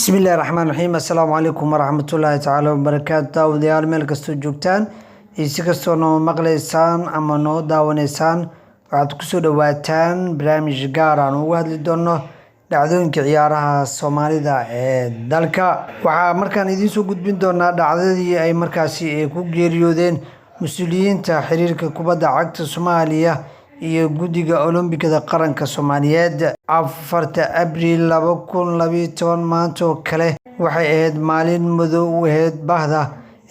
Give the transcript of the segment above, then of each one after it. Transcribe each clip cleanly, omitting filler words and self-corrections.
بسم الله الرحمن الرحيم السلام عليكم ورحمة الله تعالى وبركاته وديال ميل كستو جوجتان إيسي كستو نو مقليسان أما نو داوانيسان waxaad kusoo dhawaataan barnaamij gaar ah oo hadli doono dhacdooyinka ciyaaraha Soomaalida ee dalka waxa markaan idin soo gudbin doonaa dhacdadii ay markaasi ku geeriyoodeen mas'uuliyiinta xiriirka kubadda cagta Soomaaliya iyo guddiga Olombikada qaranka Soomaaliyeed 4 Abriil 2012 maanta kale waxay ahayd maalin madow u ahayd bahda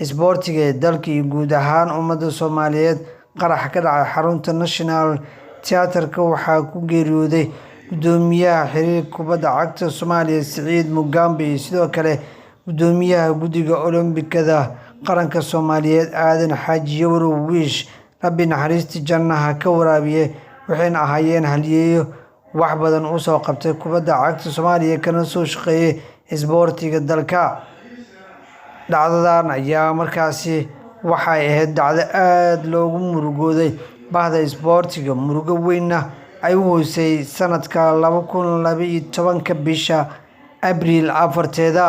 isboortiga ee dalka iyo guud ahaan ummadda Soomaaliyeed qarax ka dhacay xarunta National Theatre-ka waxaa ku geeriyooday gudoomiyaha xiriirka kubadda cagta Soomaaliya Siciid Mugambe iyo sidoo kale gudoomiyaha guddiga Olombikada qaranka Soomaaliyeed Aadan Xaaji Yawrow Wiish Rabbi naxariista jannaha ka waraabiye waxayna ahaayeen halyeeyo wax badan u soo qabtay kubadda cagta Soomaaliya kana soo shaqeeyay isboortiga dalka dhacdadan ayaa markaasi waxay ahayd dhacdo aad loogu murugooday bahda isboortiga murugo weynna ay u hoosay sanadka 2012 bisha Abriil 4teeda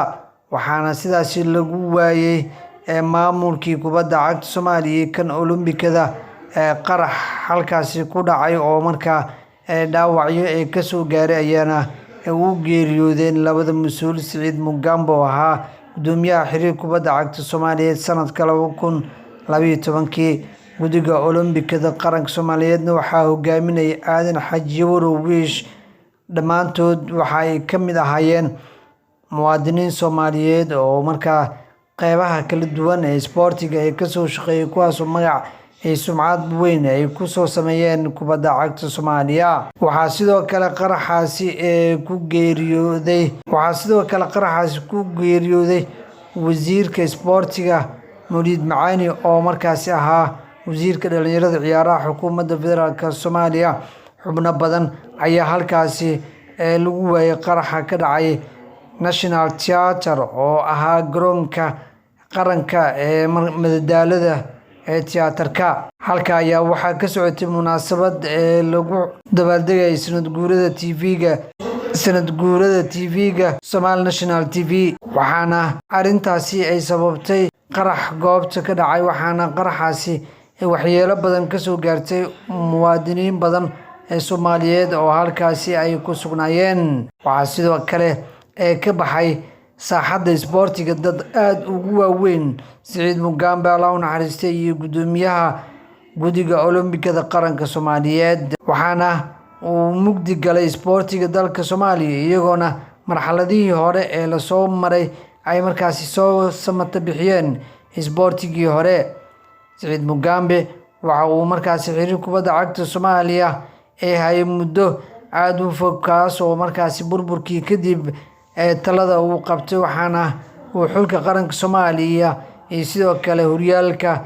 waxaana sidaas lagu waayay maamulkii kubadda cagta Soomaaliya kan Olombikada qarax halkaasi ku dhacay oo markaa dhaawacyo ay ka soo gaaray ayaana u geeriyoodeen labada mas'uul Siciid Mugambe oo ahaa gudoomiyaha xiriirka kubadda cagta Soomaaliyeed sanadka 2012 guddiga Olombikada qaranka Soomaaliyeedna waxaa hogaaminayay Aadan Xaaji Yawrow Wiish dhammaantood waxay ka mid ahaayeen muwaadiniin Soomaaliyeed oo markaa qaybaha kala duwan ee isboortiga ay ka soo shaqeeyay kuwaas oo magac ay sumcad weyn ay ku soo sameeyeen kubadda cagta Soomaaliya waxaa sidoo kale qaraxaasi ku geeriyooday wasiirka isboortiga Mawlid Macaani oo markaasi ahaa wasiirka dhalinyarada ciyaaraha xukuumadda federaalka Soomaaliya xubno badan ayaa halkaasi lagu waayay qaraxa ka dhacay National Theatre oo ahaa garoonka qaranka ee madadaalada ee theater-ka halka ayaa waxaa ka socotay munaasabad lagu dabaaldegay sanad guurada TV-ga Somali National TV waxaana arintaasi ay sababtay qarax goobta ka dhacay waxaana qaraxaasi waxyeelo badan ka soo gaartay muwaadiniin badan ee Soomaaliyeed oo halkaasi ay ku sugnaayeen waxaa sidoo kale ka baxay saaxadda isboortiga dad aad ugu waaweyn Siciid Mugambe Allah u naxariistay iyo gudoomiyaha guddiga Olombikada qaranka Soomaaliyeed waxaana uu mugdi galay isboortiga dalka Soomaaliya iyagoona marxaladihii hore ee la soo maray ay markaasi soo samata bixiyeen isboortigii hore Siciid Mugambe waxa uu markaasi xiriirka kubadda cagta Soomaaliya hayay muddo aad u fog kaas oo markaasi burburkii kadib talada uu qabtay waxaana uu xulka qaranka Soomaaliya iyo sidoo kale horyaalka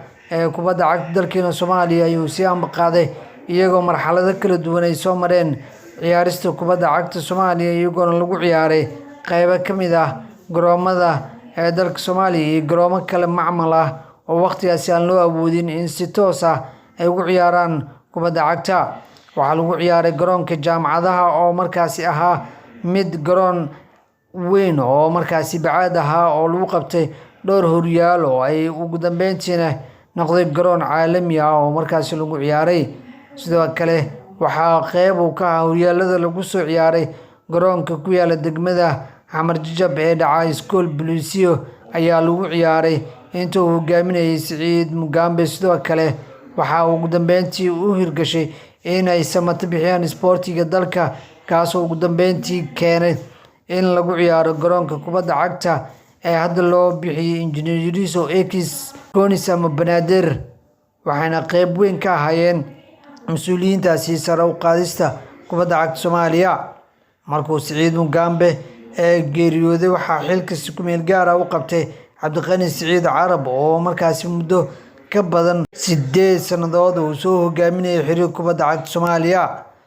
kubadda cagta dalkeena Soomaaliya ayuu si ambaqaaday iyagoo marxalado kala duwan ay soo mareen ciyaarista kubadda cagta Soomaaliya iyagoo lagu ciyaaray qaybo ka mid ah garoomada dalka Soomaaliya iyo garoomo kale macmal ah oo waqtigaasi aan loo awoodin in si toos ah ay ugu ciyaaraan kubadda cagta waxaa lagu ciyaaray garoonka jaamacadaha oo markaasi ahaa mid garoon weyn oo markaasi bacaad ahaa oo lagu qabtay dhowr horyaal oo ay ugu dambeyntiina noqday garoon caalami ah oo markaasi lagu ciyaaray sidoo kale waxaa qayb uu ka ahaa horyaalada lagu soo ciyaaray garoonka ku yaala degmada Xamar Jajab ee dhacay School Bluesio ayaa lagu ciyaaray inta uu hogaaminayay Siciid Mugambe sidoo kale waxaa ugu dambeyntii u hirgashay inay samata bixiyaan isboortiga dalka kaas oo ugu dambeyntii keenay in lagu ciyaaro garoonka kubadda cagta ee hadda loo bixiyay Injineeriso X Gonis ama Banaadir waxaana qayb weyn ka ahaayeen mas'uuliyiintaasi sare u qaadista kubadda cagta Soomaaliya markuu Siciid Mugambe geeriyooday waxaa xilkaasi ku meel gaar ah u qabtay Cabdiqani Siciid Carab oo markaasi muddo ka badan 8 sanadood uu soo hogaaminayay xiriirka kubadda cagta Soomaaliya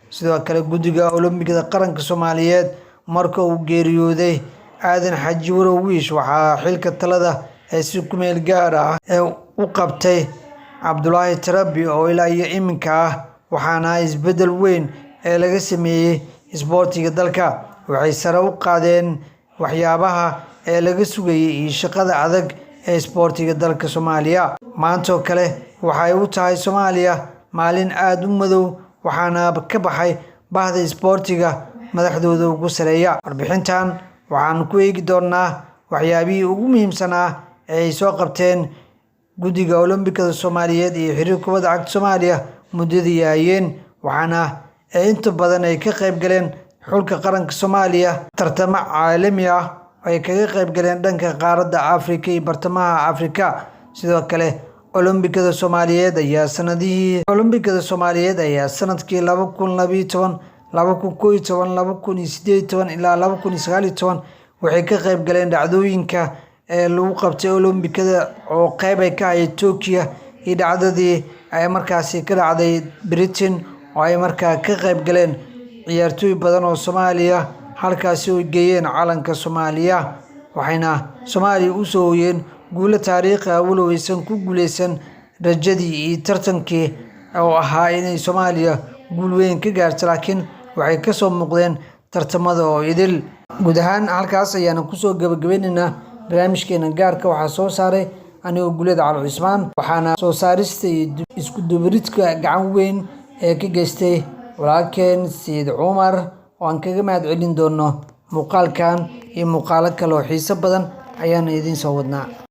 sidoo kale guddiga Olombikada qaranka Soomaaliyeed marka uu geeriyooday Aadan Xaaji Yawrow Wiish waxaa xilka talada si ku meel gaar ah u qabtay Cabdullaahi Tarabi oo ilaa iyo iminka ah waxaana isbedel weyn laga sameeyay isboortiga dalka waxay sare u qaadeen waxyaabaha ee laga sugayay iyo shaqada adag ee isboortiga dalka Soomaaliya. Maanta oo kale waxay u tahay Soomaaliya maalin aad u madow, waxaana ka baxay bahda isboortiga madaxdooda ugu sareeya. Warbixintan waxaan ku eegi doonaa waxyaabihii ugu muhiimsanaa ee ay soo qabteen guddiga Olombikada Soomaaliyeed iyo xiriirka kubadda cagta Soomaaliya muddadii ay hayeen, waxaana inta badan ay ka qayb galeen xulka qaranka Soomaaliya tartamo caalami ah oo ay kaga qayb galeen dhanka qaaradda Afrika iyo bartamaha Afrika. Sidoo kale Olombikada Soomaaliyeed ayaa sanadkii 2012, 2011, 2018 ilaa 2019 waxay ka qayb galeen dhacdooyinka ee lagu qabtay Olombikada oo qayb ay ka ahayd Tokyo iyo dhacdadii ay markaasi ka dhacday Britain oo ay markaa ka qayb galeen ciyaartooy badan oo Soomaaliya halkaasi oo geeyeen calanka Soomaaliya, waxayna Soomaaliya u soo hoyeen guulo taariikhi ah walow aysan ku guuleysan rajadii iyo tartankii oo ahaa inay Soomaaliya guul weyn ka gaarto, laakiin waxay ka soo muuqdeen tartamada oo idil. Guud ahaan halkaas ayaana kusoo gabagabaynaynaa barnaamijkeena gaarka. Waxaa soo saaray anigoo Guleed Cali Cismaan, waxaana soo saarista iyo isku dubaridka gacan weyn ee ka geystay walaalkeen Sayid Cumar oo aan kaga mahad celin doono. Muuqaalkan iyo muuqaalo kale oo xiiso badan ayaan idiin soo wadnaa.